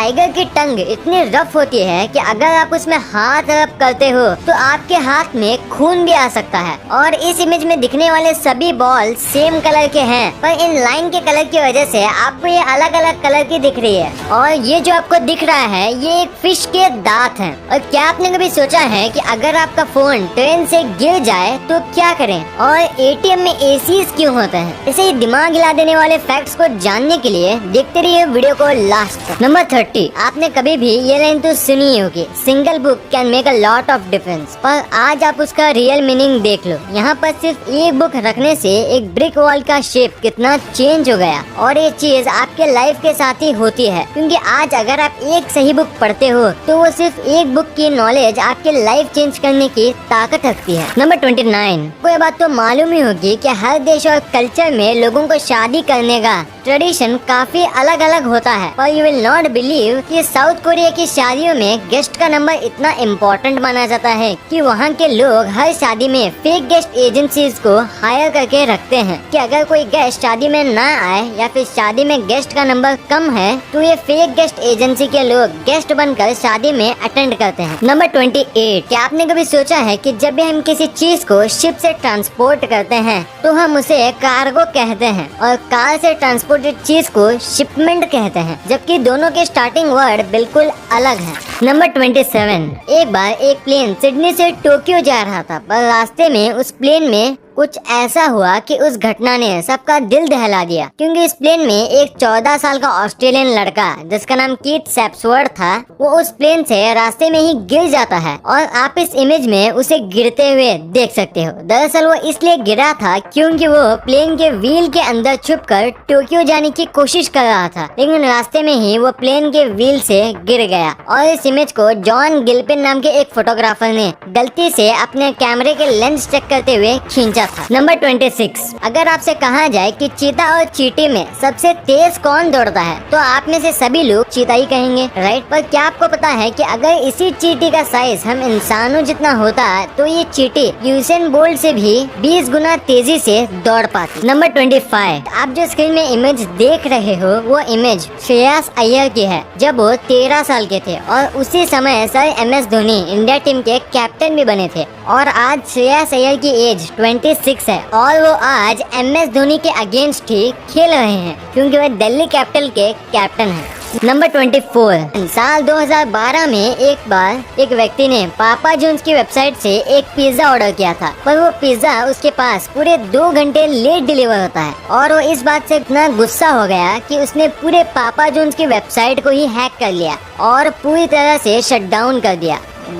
Tiger की टंग इतनी rough होती है कि अगर आप उसमें हाथ रब करते हो तो आपके हाथ में खून भी आ सकता है। और इस इमेज में दिखने वाले सभी बॉल सेम कलर के हैं, पर इन लाइन के कलर की वजह से आपको ये अलग अलग कलर की दिख रही है। और ये जो आपको दिख रहा है ये एक फिश के दांत हैं। और क्या आपने कभी सोचा है कि अगर आपका फोन ट्रेन से गिर जाए तो क्या करें? और एटीएम में एसीज क्यों होते हैं? ऐसे ही दिमाग हिला देने वाले फैक्ट्स को जानने के लिए देखते रहिए वीडियो को लास्ट तक। नंबर 30, आपने कभी भी ये लाइन तो सुनी होगी, single book can make a lot of difference. पर आज आप उसका रियल मीनिंग देख लो। यहाँ पर सिर्फ एक बुक रखने से एक ब्रिक वॉल का शेप कितना चेंज हो गया। और ये चीज आपके लाइफ के साथ ही होती है, क्योंकि आज अगर आप एक सही बुक पढ़ते हो तो वो सिर्फ एक बुक की नॉलेज आपके लाइफ चेंज करने की ताकत रखती है। नंबर 29, कोई बात तो मालूम ही होगी कि हर देश और कल्चर में लोगों को शादी करने का ट्रेडिशन काफी अलग अलग होता है। पर यू विल नॉट बिलीव कि साउथ कोरिया की शादियों में गेस्ट का नंबर इतना इम्पोर्टेंट माना जाता है कि वहाँ के लोग हर शादी में फेक गेस्ट एजेंसीज को हायर करके रखते हैं कि अगर कोई गेस्ट शादी में ना आए या फिर शादी में गेस्ट का नंबर कम है तो ये फेक गेस्ट एजेंसी के लोग गेस्ट बनकर शादी में अटेंड करते हैं। नंबर 28, क्या आपने कभी सोचा है कि जब भी हम किसी चीज को शिप से ट्रांसपोर्ट करते हैं तो हम उसे कार्गो कहते हैं और कार से ट्रांसपोर्टेड चीज को शिपमेंट कहते हैं, जबकि दोनों के स्टार्टिंग वर्ड बिल्कुल अलग है। नंबर 27, एक बार एक प्लेन सिडनी से टोक्यो जा रहा था, पर रास्ते में उस प्लेन में कुछ ऐसा हुआ कि उस घटना ने सबका दिल दहला दिया, क्योंकि इस प्लेन में एक 14 साल का ऑस्ट्रेलियन लड़का जिसका नाम कीथ सेप्सवर्थ था, वो उस प्लेन से रास्ते में ही गिर जाता है और आप इस इमेज में उसे गिरते हुए देख सकते हो। दरअसल वो इसलिए गिरा था क्योंकि वो प्लेन के व्हील के अंदर छुपकर टोक्यो जाने की कोशिश कर रहा था, लेकिन रास्ते में ही वो प्लेन के व्हील से गिर गया। और इस इमेज को जॉन गिल्पिन नाम के एक फोटोग्राफर ने गलती से अपने कैमरे के लेंस चेक करते हुए खींचा था। नंबर 26, अगर आपसे कहा जाए कि चीता और चींटी में सबसे तेज कौन दौड़ता है तो आप में से सभी लोग चीता ही कहेंगे, राइट? पर क्या आपको पता है कि अगर इसी चींटी का साइज हम इंसानों जितना होता है तो ये चींटी यूसेन बोल्ट से भी 20 गुना तेजी से दौड़ पाती। नंबर 25, आप जो स्क्रीन में इमेज देख रहे हो वो इमेज श्रेयस अय्यर की है जब वो 13 साल के थे और उसी समय sir MS Dhoni India team के कैप्टन भी बने थे। और आज श्रेयस अय्यर की एज 26 है और वो आज MS धोनी के अगेंस्ट ही खेल रहे हैं, क्योंकि वो दिल्ली कैपिटल के कैप्टन हैं। नंबर 24, साल 2012 में एक बार एक व्यक्ति ने पापा जॉन्स की वेबसाइट से एक पिज्जा ऑर्डर किया था, पर वो पिज्जा उसके पास पूरे 2 घंटे लेट डिलीवर होता है। और वो इस बात से इतना गुस्सा हो गया कि उसने पूरे पापा जॉन्स की वेबसाइट को ही हैक कर लिया और पूरी तरह से शट डाउन कर दिया।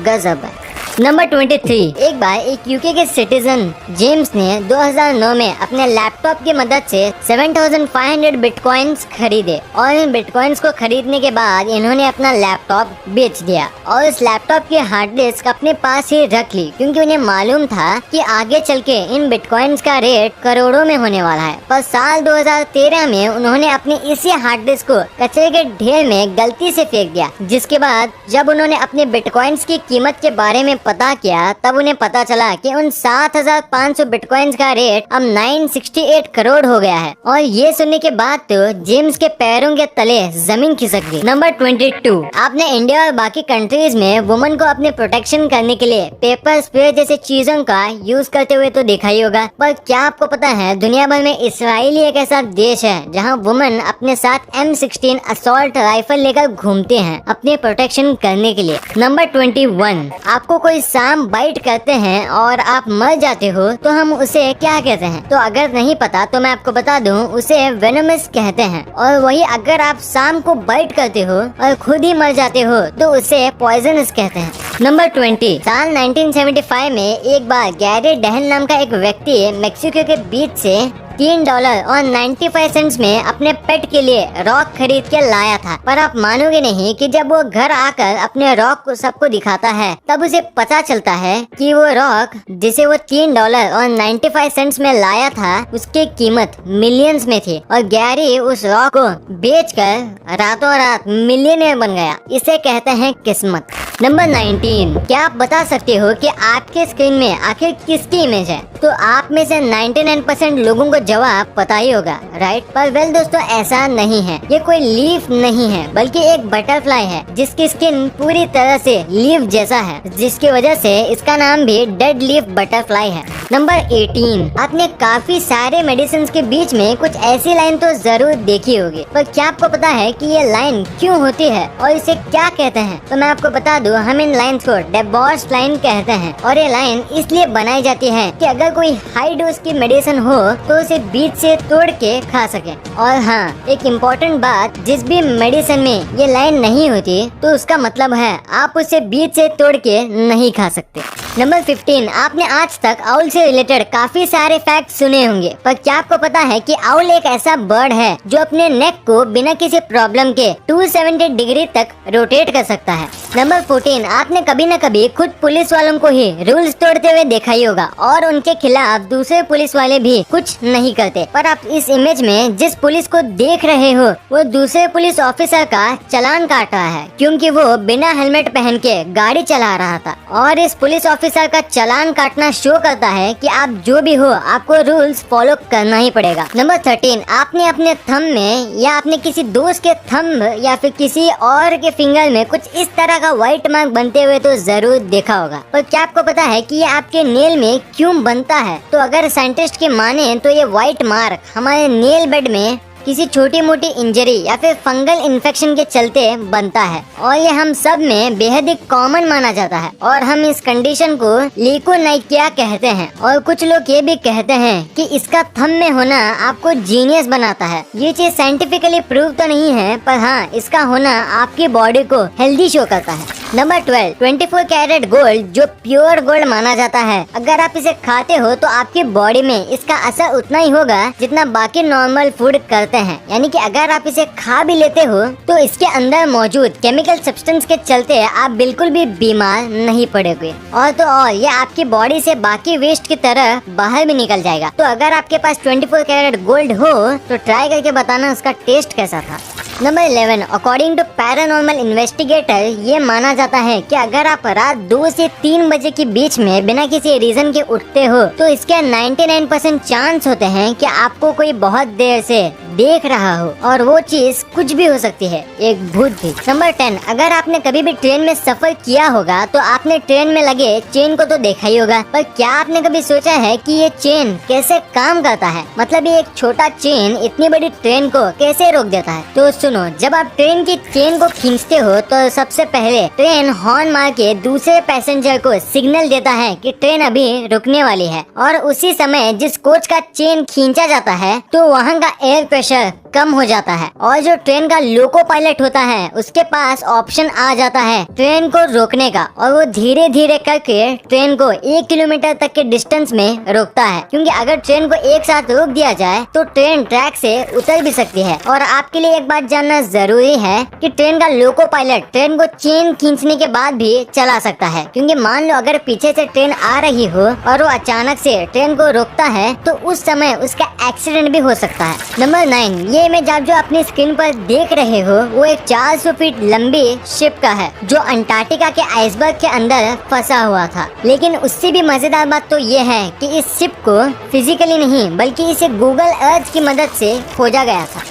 गजब है। नंबर 23, एक बार एक यूके के सिटीजन जेम्स ने 2009 में अपने लैपटॉप की मदद से 7500 बिटकॉइंस खरीदे और इन बिटकॉइंस को खरीदने के बाद इन्होंने अपना लैपटॉप बेच दिया और इस लैपटॉप की हार्ड डिस्क अपने पास ही रख ली, क्योंकि उन्हें मालूम था कि आगे चल के इन बिटकॉइंस का रेट करोड़ों में होने वाला है। पर साल 2013 में उन्होंने अपनी इसी हार्ड डिस्क को कचरे के ढेर में गलती से फेंक दिया, जिसके बाद जब उन्होंने अपने बिटकॉइंस की कीमत के बारे में पता किया तब उन्हें पता चला कि उन 7500 बिटकॉइंस का रेट अब 968 करोड़ हो गया है। और ये सुनने के बाद तो जेम्स के पैरों के तले जमीन खिसक गई। नंबर 22, आपने इंडिया और बाकी कंट्रीज में वुमन को अपने प्रोटेक्शन करने के लिए पेपर स्प्रे जैसे चीजों का यूज करते हुए तो देखा ही होगा, पर क्या आपको पता है दुनिया भर में इसराइल एक ऐसा देश है जहाँ वुमन अपने साथ M16 असॉल्ट राइफल लेकर घूमते हैं अपने प्रोटेक्शन करने के लिए। नंबर 21, आपको कोई सांप बाइट करते हैं और आप मर जाते हो तो हम उसे क्या कहते हैं? तो अगर नहीं पता तो मैं आपको बता दूं, उसे वेनोमस कहते हैं। और वही अगर आप सांप को बाइट करते हो और खुद ही मर जाते हो तो उसे पॉइजनस कहते हैं। नंबर 20, साल 1975 में एक बार गैरी डहन नाम का एक व्यक्ति मेक्सिको के बीच से $3 और 95 सेंट्स में अपने पेट के लिए रॉक खरीद के लाया था। पर आप मानोगे नहीं कि जब वो घर आकर अपने रॉक को सबको दिखाता है तब उसे पता चलता है कि वो रॉक जिसे वो $3 और 95 सेंट्स में लाया था उसकी कीमत मिलियंस में थी और गैरी उस रॉक को बेचकर रातों रात मिलियनेयर बन गया। इसे कहते हैं किस्मत। नंबर 19, क्या आप बता सकते हो कि आपके स्क्रीन में आखिर किसकी इमेज है? तो आप में से 99% लोगों को जवाब पता ही होगा, राइट? पर वेल दोस्तों, ऐसा नहीं है। ये कोई लीफ नहीं है, बल्कि एक बटरफ्लाई है जिसकी स्किन पूरी तरह से लीफ जैसा है, जिसकी वजह से इसका नाम भी डेड लीफ बटरफ्लाई है। नंबर 18, आपने काफी सारे मेडिसिन के बीच में कुछ ऐसी लाइन तो जरूर देखी होगी, पर क्या आपको पता है कि ये लाइन क्यों होती है और इसे क्या कहते हैं? तो मैं आपको बता दूं, हम इन लाइन्स को डेबॉर्स लाइन कहते हैं और ये लाइन इसलिए बनाई जाती है कि अगर कोई हाई डोज की मेडिसिन हो तो उसे बीच से तोड़ के खा सके। और हाँ, एक इम्पोर्टेंट बात, जिस भी मेडिसिन में ये लाइन नहीं होती तो उसका मतलब है आप उसे बीच से तोड़ के नहीं खा सकते। नंबर 15, आपने आज तक आउल से रिलेटेड काफी सारे फैक्ट सुने होंगे, पर क्या आपको पता है कि आउल एक ऐसा बर्ड है जो अपने नेक को बिना किसी प्रॉब्लम के 270 डिग्री तक रोटेट कर सकता है। नंबर 14, आपने कभी न कभी खुद पुलिस वालों को ही रूल्स तोड़ते हुए देखा ही होगा और उनके खिलाफ दूसरे पुलिस वाले भी कुछ नहीं करते, पर आप इस इमेज में जिस पुलिस को देख रहे हो वो दूसरे पुलिस ऑफिसर का चालान काट रहा है, क्योंकि वो बिना हेलमेट पहन के गाड़ी चला रहा था। और इस पुलिस ऑफिसर का चालान काटना शो करता है कि आप जो भी हो, आपको रूल्स फॉलो करना ही पड़ेगा। नंबर 13, आपने अपने थंब में या अपने किसी दोस्त के थंब या फिर किसी और के फिंगर में कुछ इस तरह का व्हाइट मार्क बनते हुए तो जरूर देखा होगा, पर क्या आपको पता है कि ये आपके नेल में क्यों बनता है? तो अगर साइंटिस्ट की माने तो ये व्हाइट मार्क हमारे नेल बेड में किसी छोटी मोटी इंजरी या फिर फंगल इन्फेक्शन के चलते बनता है और ये हम सब में बेहद ही कॉमन माना जाता है और हम इस कंडीशन को ल्यूकोनाइकिया कहते हैं। और कुछ लोग ये भी कहते हैं कि इसका थंब में होना आपको जीनियस बनाता है। ये चीज साइंटिफिकली प्रूव तो नहीं है, पर हाँ, इसका होना आपकी बॉडी को हेल्दी शो करता है। नंबर 12, 24 कैरेट गोल्ड जो प्योर गोल्ड माना जाता है, अगर आप इसे खाते हो तो आपकी बॉडी में इसका असर उतना ही होगा जितना बाकी नॉर्मल फूड करते हैं। यानी कि अगर आप इसे खा भी लेते हो तो इसके अंदर मौजूद केमिकल सब्सटेंस के चलते आप बिल्कुल भी बीमार नहीं पड़ोगे और तो और ये आपकी बॉडी से बाकी वेस्ट की तरह बाहर भी निकल जाएगा। तो अगर आपके पास 24 कैरेट गोल्ड हो तो ट्राई करके बताना उसका टेस्ट कैसा था। Number 11, according to paranormal investigator ये माना जाता है कि अगर आप रात 2 से 3 बजे के बीच में बिना किसी रीजन के उठते हो तो इसके 99% चांस होते हैं कि आपको कोई बहुत देर से देख रहा हो और वो चीज कुछ भी हो सकती है, एक भूत भी। नंबर 10, अगर आपने कभी भी ट्रेन में सफर किया होगा तो आपने ट्रेन में लगे चेन को तो देखा ही होगा, पर क्या आपने कभी सोचा है कि ये चेन कैसे काम करता है? मतलब ये एक छोटा चेन इतनी बड़ी ट्रेन को कैसे रोक देता है? तो सुनो, जब आप ट्रेन की चेन को खींचते हो तो सबसे पहले ट्रेन हॉर्न मार के दूसरे पैसेंजर को सिग्नल देता है कि ट्रेन अभी रुकने वाली है और उसी समय जिस कोच का चेन खींचा जाता है तो वहाँ का एयर प्रेशर कम हो जाता है और जो ट्रेन का लोको पायलट होता है उसके पास ऑप्शन आ जाता है ट्रेन को रोकने का और वो धीरे धीरे करके ट्रेन को 1 किलोमीटर तक के डिस्टेंस में रोकता है, क्योंकि अगर ट्रेन को एक साथ रोक दिया जाए तो ट्रेन ट्रैक से उतर भी सकती है। और आपके लिए एक बात जानना जरूरी है कि ट्रेन का लोको पायलट ट्रेन को चेन खींचने के बाद भी चला सकता है, क्योंकि मान लो अगर पीछे से ट्रेन आ रही हो और वो अचानक से ट्रेन को रोकता है तो उस समय उसका एक्सीडेंट भी हो सकता है। नंबर 9, ये इमेज आप जो अपनी स्क्रीन पर देख रहे हो वो एक 400 फीट लंबी शिप का है जो अंटार्कटिका के आइसबर्ग के अंदर फंसा हुआ था। लेकिन उससे भी मजेदार बात तो ये है कि इस शिप को फिजिकली नहीं बल्कि इसे गूगल अर्थ की मदद से खोजा गया था।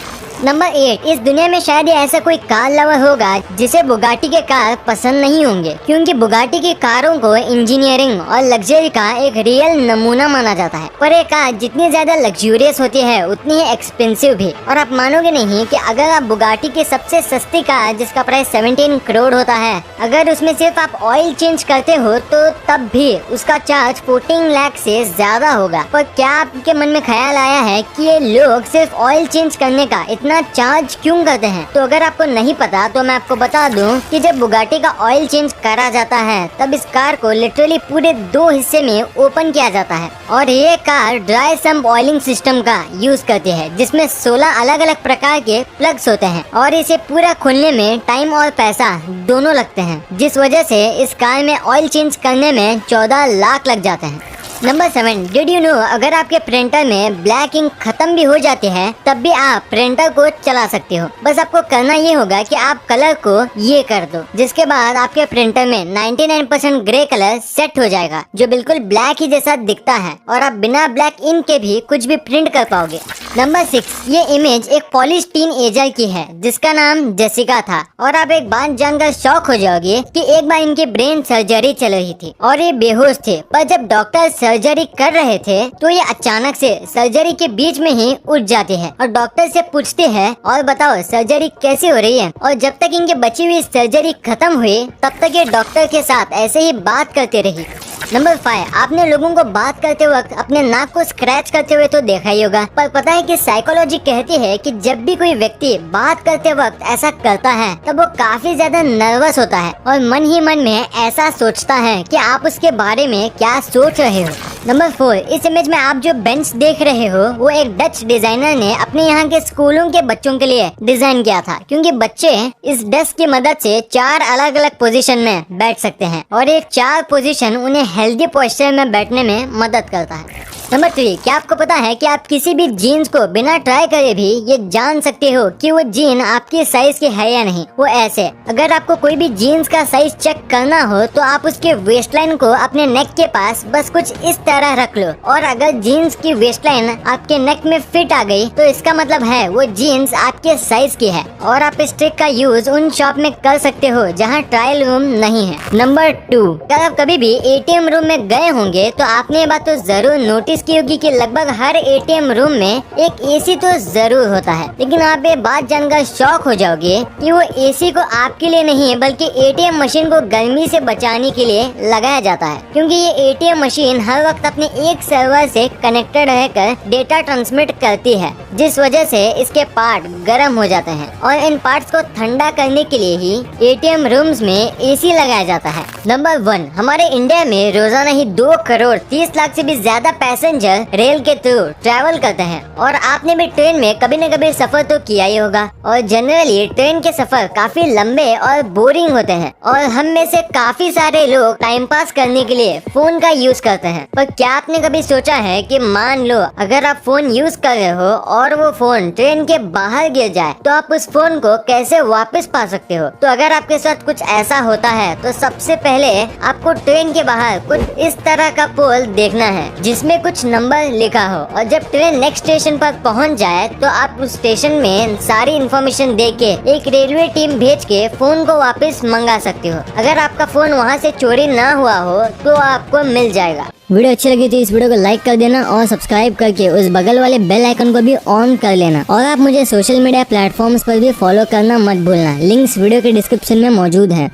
नंबर 8, इस दुनिया में शायद ही ऐसा कोई कार लवर होगा जिसे बुगाटी के कार पसंद नहीं होंगे, क्योंकि बुगाटी की कारों को इंजीनियरिंग और लग्जरी का एक रियल नमूना माना जाता है। पर ये कार जितनी ज्यादा लग्जूरियस होती है उतनी ही एक्सपेंसिव भी। और आप मानोगे नहीं कि अगर आप बुगाटी की सबसे सस्ती कार जिसका प्राइस 17 करोड़ होता है, अगर उसमें सिर्फ आप ऑयल चेंज करते हो तो तब भी उसका चार्ज 14 लाख से ज्यादा होगा। पर क्या आपके मन में ख्याल आया है कि ये लोग सिर्फ ऑयल चेंज करने का इतना चार्ज क्यों करते हैं? तो अगर आपको नहीं पता तो मैं आपको बता दूं कि जब बुगाटी का ऑयल चेंज करा जाता है तब इस कार को लिटरली पूरे 2 हिस्से में ओपन किया जाता है और ये car dry sump oiling system का यूज करती है जिसमें 16 अलग अलग प्रकार के प्लग्स होते हैं और इसे पूरा खोलने में टाइम और पैसा दोनों लगते हैं, जिस वजह से इस कार में ऑयल चेंज करने में 14 लाख लग जाते हैं। नंबर 7, डिड यू नो अगर आपके प्रिंटर में ब्लैक इंक खत्म भी हो जाती है तब भी आप प्रिंटर को चला सकते हो। बस आपको करना ये होगा कि आप कलर को ये कर दो, जिसके बाद आपके प्रिंटर में 99% ग्रे कलर सेट हो जाएगा जो बिल्कुल ब्लैक ही जैसा दिखता है और आप बिना ब्लैक इंक के भी कुछ भी प्रिंट कर पाओगे। नंबर 6, ये इमेज एक पॉलिश टीन एजर की है जिसका नाम जेसिका था और आप एक बात जानकर शॉक हो जाओगे कि एक बार इनकी ब्रेन सर्जरी चल रही थी और ये बेहोश थे, पर जब डॉक्टर सर्जरी कर रहे थे तो ये अचानक से सर्जरी के बीच में ही उठ जाते हैं और डॉक्टर से पूछते हैं और बताओ सर्जरी कैसी हो रही है। और जब तक इनकी बची हुई सर्जरी खत्म हुई तब तक ये डॉक्टर के साथ ऐसे ही बात करते रही। नंबर 5, आपने लोगों को बात करते वक्त अपने नाक को स्क्रैच करते हुए तो देखा ही होगा, पर पता है कि साइकोलॉजी कहती है कि जब भी कोई व्यक्ति बात करते वक्त ऐसा करता है तब वो काफी ज्यादा नर्वस होता है और मन ही मन में ऐसा सोचता है कि आप उसके बारे में क्या सोच रहे हो। नंबर 4, इस इमेज में आप जो बेंच देख रहे हो वो एक डच डिजाइनर ने अपने यहाँ के स्कूलों के बच्चों के लिए डिजाइन किया था, क्योंकि बच्चे इस डेस्क की मदद से 4 अलग अलग पोजीशन में बैठ सकते हैं और ये 4 पोजीशन उन्हें हेल्दी पोस्चर में बैठने में मदद करता है। नंबर 3, क्या आपको पता है कि आप किसी भी जीन्स को बिना ट्राई करे भी ये जान सकते हो कि वो जीन आपके साइज की है या नहीं। वो ऐसे, अगर आपको कोई भी जीन्स का साइज चेक करना हो तो आप उसके वेस्ट लाइन को अपने नेक के पास बस कुछ इस तरह रख लो और अगर जीन्स की वेस्ट लाइन आपके नेक में फिट आ गई तो इसका मतलब है वो जीन्स आपके साइज की है और आप इस ट्रिक का यूज उन शॉप में कर सकते हो जहाँ ट्रायल रूम नहीं है। नंबर 2, अगर आप कभी भी ATM रूम में गए होंगे तो आपने ये बात तो जरूर नोटिस की होगी कि लगभग हर ATM रूम में एक AC तो जरूर होता है, लेकिन आप ये बात जानकर शॉक हो जाओगे कि वो AC को आपके लिए नहीं बल्कि ATM मशीन को गर्मी से बचाने के लिए लगाया जाता है, क्योंकि ये ATM मशीन हर वक्त अपने एक सर्वर से कनेक्टेड रहकर डेटा ट्रांसमिट करती है, जिस वजह से इसके पार्ट गर्म हो जाते हैं और इन पार्ट्स को ठंडा करने के लिए ही ATM रूम्स में AC लगाया जाता है। नंबर 1, हमारे इंडिया में रोजाना ही 2 करोड़ 30 लाख से भी ज्यादा पैसेंजर रेल के थ्रू ट्रैवल करते हैं और आपने भी ट्रेन में कभी न कभी सफर तो किया ही होगा और जनरली ट्रेन के सफर काफी लंबे और बोरिंग होते हैं और हम में से काफी सारे लोग टाइम पास करने के लिए फोन का यूज करते हैं। पर क्या आपने कभी सोचा है कि मान लो अगर आप फोन यूज कर रहे हो और वो फोन ट्रेन के बाहर गिर जाए तो आप उस फोन को कैसे वापस पा सकते हो? तो अगर आपके साथ कुछ ऐसा होता है तो सबसे पहले आपको ट्रेन के बाहर कुछ इस तरह का पोल देखना है जिसमें कुछ नंबर लिखा हो और जब ट्रेन नेक्स्ट स्टेशन पर पहुंच जाए तो आप उस स्टेशन में सारी इन्फॉर्मेशन दे के एक रेलवे टीम भेज के फोन को वापस मंगा सकते हो। अगर आपका फोन वहां से चोरी ना हुआ हो तो आपको मिल जाएगा। वीडियो अच्छी लगी तो इस वीडियो को लाइक कर देना और सब्सक्राइब करके उस बगल वाले बेल आइकन को भी ऑन कर लेना और आप मुझे सोशल मीडिया प्लेटफॉर्म्स पर भी फॉलो करना मत भूलना। लिंक्स वीडियो के डिस्क्रिप्शन में मौजूद है।